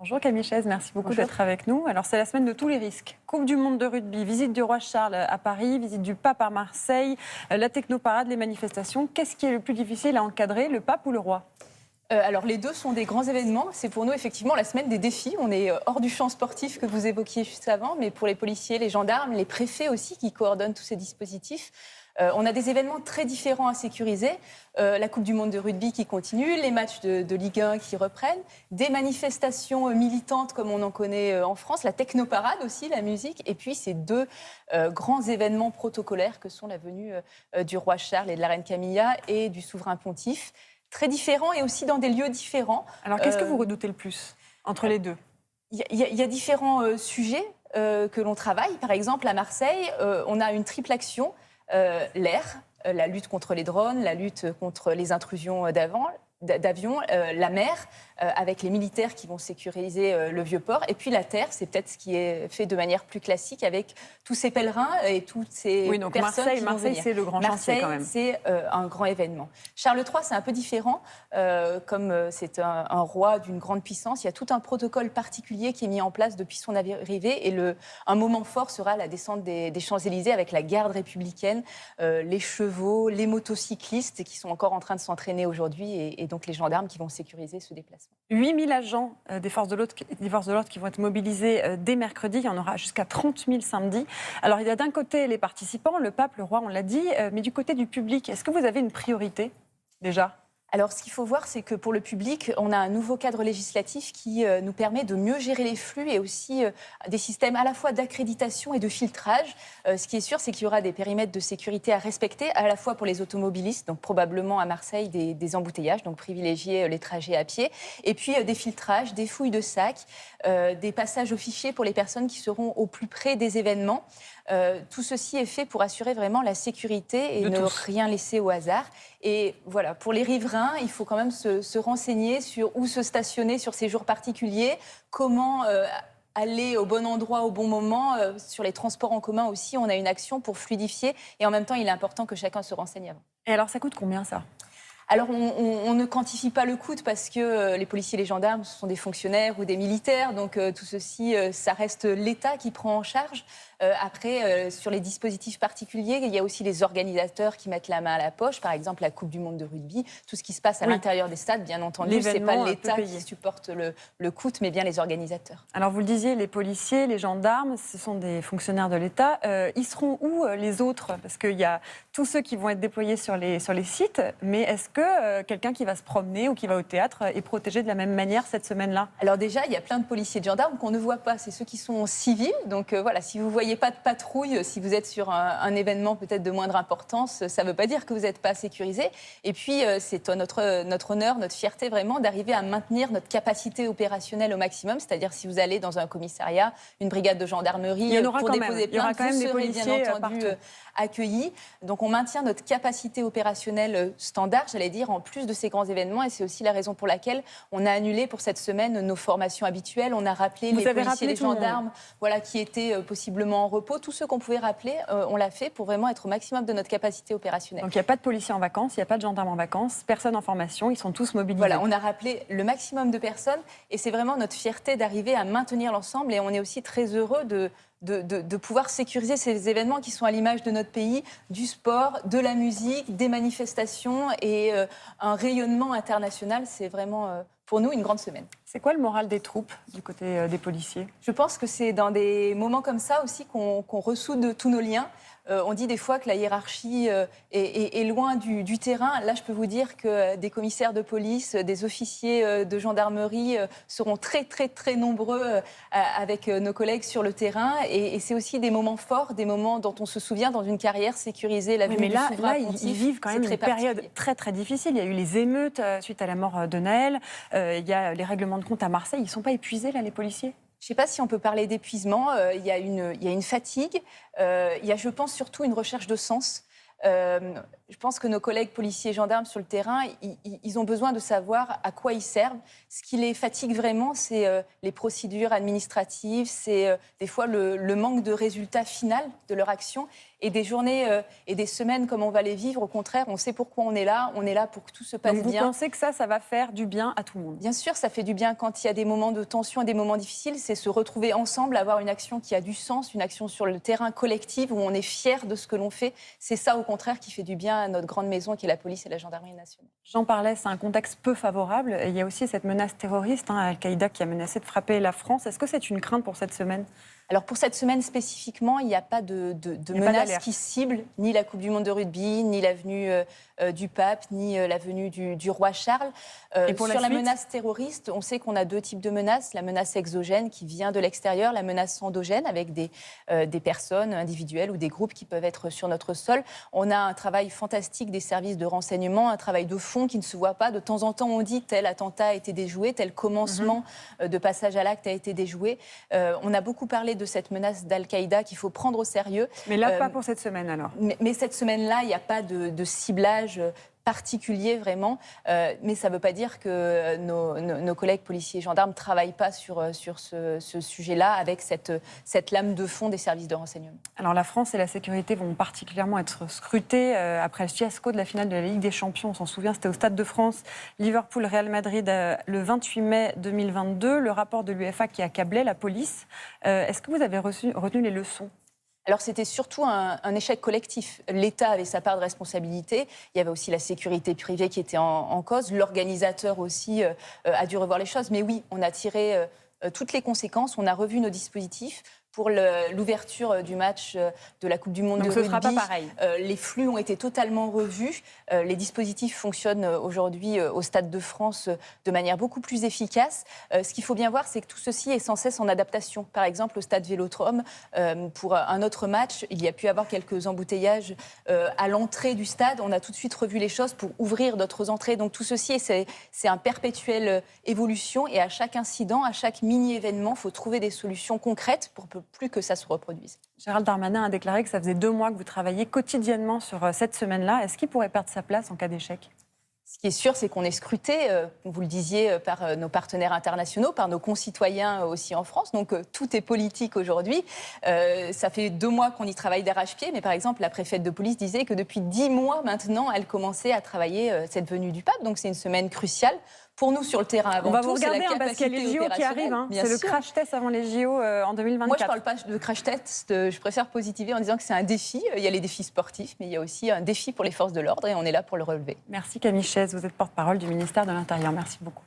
Bonjour Camille Chaise, merci beaucoup d'être avec nous. Alors c'est la semaine de tous les risques. Coupe du monde de rugby, visite du roi Charles à Paris, visite du pape à Marseille, la technoparade, les manifestations. Qu'est-ce qui est le plus difficile à encadrer, le pape ou le roi ? Alors les deux sont des grands événements. C'est pour nous effectivement la semaine des défis. On est hors du champ sportif que vous évoquiez juste avant, mais pour les policiers, les gendarmes, les préfets aussi qui coordonnent tous ces dispositifs. On a des événements très différents à sécuriser. La Coupe du monde de rugby qui continue, les matchs de Ligue 1 qui reprennent, des manifestations militantes comme on en connaît en France, la technoparade aussi, la musique, et puis ces deux grands événements protocolaires que sont la venue du roi Charles et de la reine Camilla et du souverain pontife. Très différents et aussi dans des lieux différents. Alors qu'est-ce que vous redoutez le plus entre les deux ? Il y a différents sujets que l'on travaille. Par exemple, à Marseille, on a une triple action. L'air, la lutte contre les drones, la lutte contre les intrusions d'avions, la mer, avec les militaires qui vont sécuriser le Vieux-Port, et puis la terre, c'est peut-être ce qui est fait de manière plus classique avec tous ces pèlerins et toutes ces personnes qui vont Marseille, venir. c'est le grand chantier quand même. C'est un grand événement. Charles III, c'est un peu différent. Comme c'est un roi d'une grande puissance, il y a tout un protocole particulier qui est mis en place depuis son arrivée, et un moment fort sera la descente des Champs-Élysées avec la garde républicaine, les chevaux, les motocyclistes qui sont encore en train de s'entraîner aujourd'hui, et donc les gendarmes qui vont sécuriser ce déplacement. 8000 agents des forces de l'ordre qui vont être mobilisés dès mercredi. Il y en aura jusqu'à 30 000 samedi. Alors, il y a d'un côté les participants, le pape, le roi, on l'a dit, mais du côté du public, est-ce que vous avez une priorité déjà ? Alors, ce qu'il faut voir, c'est que pour le public, on a un nouveau cadre législatif qui nous permet de mieux gérer les flux et aussi des systèmes à la fois d'accréditation et de filtrage. Ce qui est sûr, c'est qu'il y aura des périmètres de sécurité à respecter, à la fois pour les automobilistes, donc probablement à Marseille des embouteillages, donc privilégier les trajets à pied, et puis des filtrages, des fouilles de sacs, des passages aux fichiers pour les personnes qui seront au plus près des événements. Tout ceci est fait pour assurer vraiment la sécurité et ne rien laisser au hasard. Et voilà, pour les riverains, il faut quand même se renseigner sur où se stationner sur ces jours particuliers, comment aller au bon endroit au bon moment. Sur les transports en commun aussi, on a une action pour fluidifier. Et en même temps, il est important que chacun se renseigne avant. Et alors, ça coûte combien ça ? Alors, on ne quantifie pas le coût parce que les policiers et les gendarmes, ce sont des fonctionnaires ou des militaires. Donc, tout ceci, ça reste l'État qui prend en charge. Après, sur les dispositifs particuliers, il y a aussi les organisateurs qui mettent la main à la poche. Par exemple, la Coupe du monde de rugby. Tout ce qui se passe à l'intérieur des stades, bien entendu, ce n'est pas l'État qui supporte le coût, mais bien les organisateurs. Alors, vous le disiez, les policiers, les gendarmes, ce sont des fonctionnaires de l'État. Ils seront où, les autres ? Parce qu'il y a tous ceux qui vont être déployés sur les sites, mais est-ce que quelqu'un qui va se promener ou qui va au théâtre est protégé de la même manière cette semaine-là ? Alors déjà, il y a plein de policiers et de gendarmes qu'on ne voit pas. C'est ceux qui sont civils. Donc voilà, si vous ne voyez pas de patrouille, si vous êtes sur un événement peut-être de moindre importance, ça ne veut pas dire que vous n'êtes pas sécurisé. Et puis, c'est notre honneur, notre fierté vraiment d'arriver à maintenir notre capacité opérationnelle au maximum. C'est-à-dire si vous allez dans un commissariat, une brigade de gendarmerie pour déposer plainte, vous serez bien entendu accueillis. Donc on maintient notre capacité opérationnelle standard, j'allais dire, en plus de ces grands événements. Et c'est aussi la raison pour laquelle on a annulé pour cette semaine nos formations habituelles. On a rappelé les policiers et les gendarmes qui étaient possiblement en repos. Tous ceux qu'on pouvait rappeler, on l'a fait pour vraiment être au maximum de notre capacité opérationnelle. Donc il n'y a pas de policiers en vacances, il n'y a pas de gendarmes en vacances, personne en formation, ils sont tous mobilisés. Voilà, on a rappelé le maximum de personnes et c'est vraiment notre fierté d'arriver à maintenir l'ensemble. Et on est aussi très heureux de pouvoir sécuriser ces événements qui sont à l'image de notre pays, du sport, de la musique, des manifestations et un rayonnement international. C'est vraiment pour nous une grande semaine. C'est quoi le moral des troupes du côté des policiers ? Je pense que c'est dans des moments comme ça aussi qu'on ressoude tous nos liens. On dit des fois que la hiérarchie est loin du terrain. Là, je peux vous dire que des commissaires de police, des officiers de gendarmerie seront très, très, très nombreux avec nos collègues sur le terrain. Et c'est aussi des moments forts, des moments dont on se souvient dans une carrière sécurisée. La mais là, ils vivent quand même une période très, très difficile. Il y a eu les émeutes suite à la mort de Naël. Il y a les règlements de compte à Marseille. Ils ne sont pas épuisés, là, les policiers ? Je ne sais pas si on peut parler d'épuisement. Il y a une fatigue. Il y a, je pense, surtout une recherche de sens. Je pense que nos collègues policiers et gendarmes sur le terrain, ils ont besoin de savoir à quoi ils servent. Ce qui les fatigue vraiment, c'est les procédures administratives, c'est des fois le manque de résultat final de leur action. Et des journées et des semaines comme on va les vivre, au contraire, on sait pourquoi on est là pour que tout se passe Donc vous bien. pensez que ça va faire du bien à tout le monde? Bien sûr, ça fait du bien quand il y a des moments de tension et des moments difficiles, c'est se retrouver ensemble, avoir une action qui a du sens, une action sur le terrain collective où on est fier de ce que l'on fait. C'est ça, au contraire, qui fait du bien à notre grande maison qui est la police et la gendarmerie nationale. J'en parlais, c'est un contexte peu favorable. Et il y a aussi cette menace terroriste, Al-Qaïda qui a menacé de frapper la France. Est-ce que c'est une crainte pour cette semaine? Alors pour cette semaine spécifiquement, il n'y a pas de menace qui cible ni la Coupe du Monde de rugby, ni la venue du pape, ni la venue du roi Charles. Et pour sur la suite menace terroriste, on sait qu'on a 2 types de menaces. La menace exogène qui vient de l'extérieur, la menace endogène avec des personnes individuelles ou des groupes qui peuvent être sur notre sol. On a un travail fantastique des services de renseignement, un travail de fond qui ne se voit pas. De temps en temps, on dit tel attentat a été déjoué, tel commencement de passage à l'acte a été déjoué. On a beaucoup parlé de cette menace d'Al-Qaïda qu'il faut prendre au sérieux. Mais là, pas pour cette semaine alors. Mais cette semaine-là, il n'y a pas de ciblage particulier vraiment, mais ça ne veut pas dire que nos collègues policiers et gendarmes ne travaillent pas sur ce sujet-là avec cette lame de fond des services de renseignement. Alors la France et la sécurité vont particulièrement être scrutées après le fiasco de la finale de la Ligue des Champions. On s'en souvient, c'était au Stade de France, Liverpool-Real Madrid le 28 mai 2022. Le rapport de l'UEFA qui accablait la police. Est-ce que vous avez retenu les leçons ? Alors c'était surtout un échec collectif. L'État avait sa part de responsabilité. Il y avait aussi la sécurité privée qui était en cause. L'organisateur aussi a dû revoir les choses. Mais oui, on a tiré toutes les conséquences. On a revu nos dispositifs. Pour l'ouverture du match de la Coupe du Monde de rugby, sera pas pareil. Les flux ont été totalement revus. Les dispositifs fonctionnent aujourd'hui au Stade de France de manière beaucoup plus efficace. Ce qu'il faut bien voir, c'est que tout ceci est sans cesse en adaptation. Par exemple, au Stade Vélodrome, pour un autre match, il y a pu avoir quelques embouteillages à l'entrée du stade. On a tout de suite revu les choses pour ouvrir d'autres entrées. Donc tout ceci, c'est un perpétuel évolution. Et à chaque incident, à chaque mini-événement, il faut trouver des solutions concrètes pour plus que ça se reproduise. Gérald Darmanin a déclaré que ça faisait 2 mois que vous travailliez quotidiennement sur cette semaine-là. Est-ce qu'il pourrait perdre sa place en cas d'échec ? Ce qui est sûr, c'est qu'on est scruté, vous le disiez, par nos partenaires internationaux, par nos concitoyens aussi en France. Donc tout est politique aujourd'hui. Ça fait 2 mois qu'on y travaille d'arrache-pied, mais par exemple, la préfète de police disait que depuis 10 mois maintenant, elle commençait à travailler cette venue du pape. Donc c'est une semaine cruciale. Pour nous, sur le terrain, avant tout, on va vous regarder parce qu'il y a les JO qui arrivent. C'est le crash test avant les JO en 2024. Moi, je ne parle pas de crash test. Je préfère positiver en disant que c'est un défi. Il y a les défis sportifs, mais il y a aussi un défi pour les forces de l'ordre et on est là pour le relever. Merci Camille Chaise, vous êtes porte-parole du ministère de l'Intérieur. Merci beaucoup.